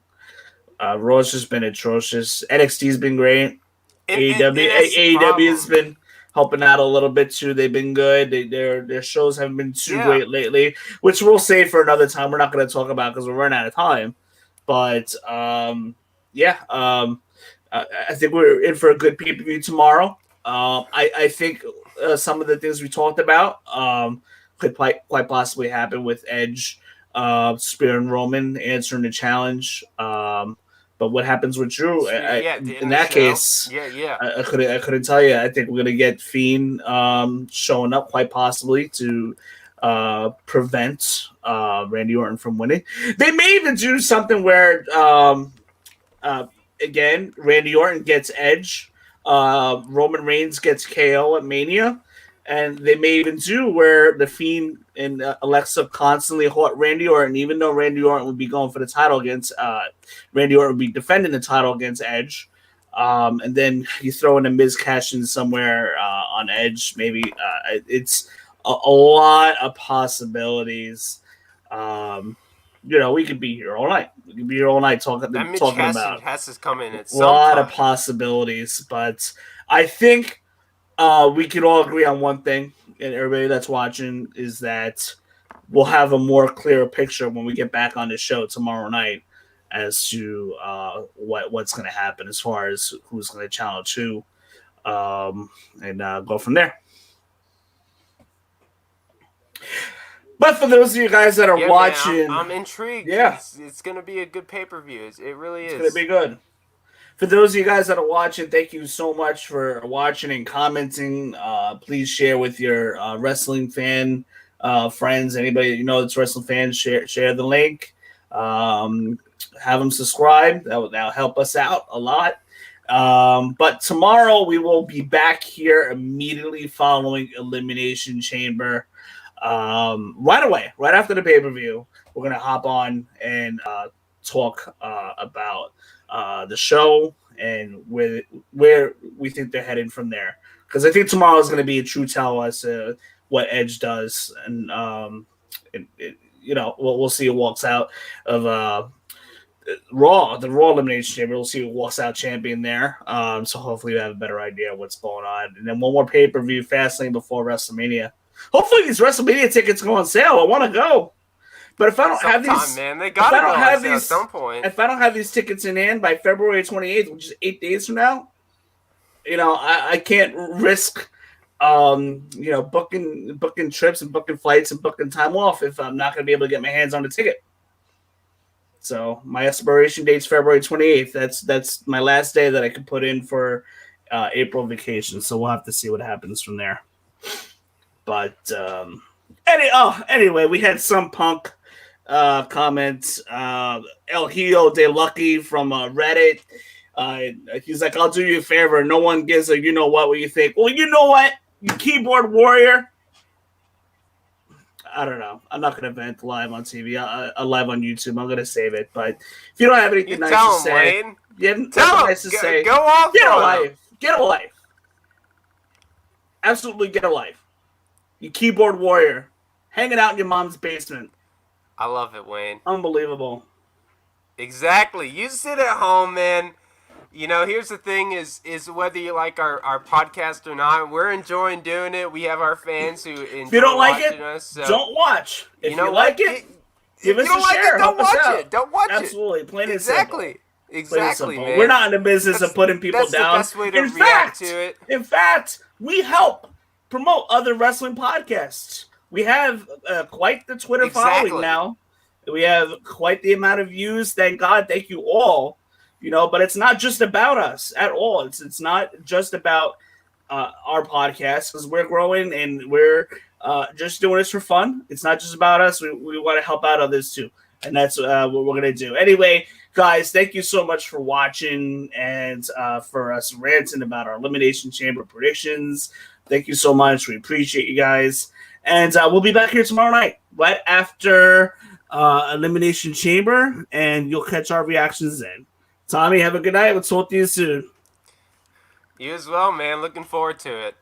Raw's just been atrocious. NXT's been great. AEW has been helping out a little bit too. They've been good. Their shows haven't been too great lately, which we'll save for another time. We're not going to talk about because we're running out of time. But I think we're in for a good pay-per-view tomorrow. I think some of the things we talked about could quite possibly happen with Edge, Spear and Roman answering the challenge. But what happens with Drew? In that case, I couldn't tell you. I think we're gonna get Fiend showing up quite possibly to prevent Randy Orton from winning. They may even do something where again Randy Orton gets Edge, Roman Reigns gets KO at Mania. And they may even do where the Fiend and Alexa constantly haunt Randy Orton, even though Randy Orton would be going for the title against Randy Orton would be defending the title against Edge. And then you throw in a Miz cash in somewhere on Edge. Maybe it's a lot of possibilities. We could be here all night. We could be here all night talking about has to come in at a lot of possibilities. But I think we can all agree on one thing, and everybody that's watching, is that we'll have a more clear picture when we get back on the show tomorrow night as to what's going to happen as far as who's going to challenge who, and go from there. But for those of you guys that are watching... Man, I'm intrigued. Yeah. It's going to be a good pay-per-view. It really is. It's going to be good. For those of you guys that are watching, thank you so much for watching and commenting. Please share with your wrestling fan friends, anybody that's wrestling fans. Share the link. Have them subscribe. That'll help us out a lot. But tomorrow we will be back here immediately following Elimination Chamber. right away, right after the pay-per-view, we're going to hop on and talk about the show and where we think they're heading from there. Because I think tomorrow is going to be a true tell as to what Edge does. And, we'll see who walks out of Raw, the Raw Elimination Chamber. We'll see who walks out champion there. So hopefully we have a better idea of what's going on. And then one more pay-per-view, Fastlane before WrestleMania. Hopefully these WrestleMania tickets go on sale. I want to go. But if I don't have these, man, they gotta go on sale at some point. If I don't have these tickets in hand by February 28th, which is 8 days from now, I can't risk, booking trips and booking flights and booking time off if I'm not going to be able to get my hands on the ticket. So my expiration date's February 28th. That's my last day that I could put in for April vacation. So we'll have to see what happens from there. But anyway, we had some Punk comments. El Hijo de Lucky from Reddit. He's like, I'll do you a favor. No one gives a what you think. Well, you know what? You keyboard warrior. I don't know. I'm not going to vent live on TV. Live on YouTube. I'm going to save it. But if you don't have anything nice to say, Go off. Get a life. Get a life. Absolutely get a life. You keyboard warrior. Hanging out in your mom's basement. I love it, Wayne. Unbelievable. Exactly. You sit at home, man. Here's the thing is whether you like our podcast or not, we're enjoying doing it. We have our fans who enjoy if you don't like it, us, so. Don't watch. If you like it, give us a share. Don't watch it. Don't watch it. Absolutely. Plain and simple. Exactly, man. We're not in the business of putting people down. That's the best way to react to it. In fact, we help promote other wrestling podcasts. We have quite the Twitter following now. We have quite the amount of views. Thank God. Thank you all. But it's not just about us at all. It's not just about our podcast because we're growing and we're just doing this for fun. It's not just about us. We want to help out others too. And that's what we're going to do. Anyway, guys, thank you so much for watching and for us ranting about our Elimination Chamber predictions. Thank you so much. We appreciate you guys. And we'll be back here tomorrow night, right after Elimination Chamber, and you'll catch our reactions then. Tommy, have a good night. We'll talk to you soon. You as well, man. Looking forward to it.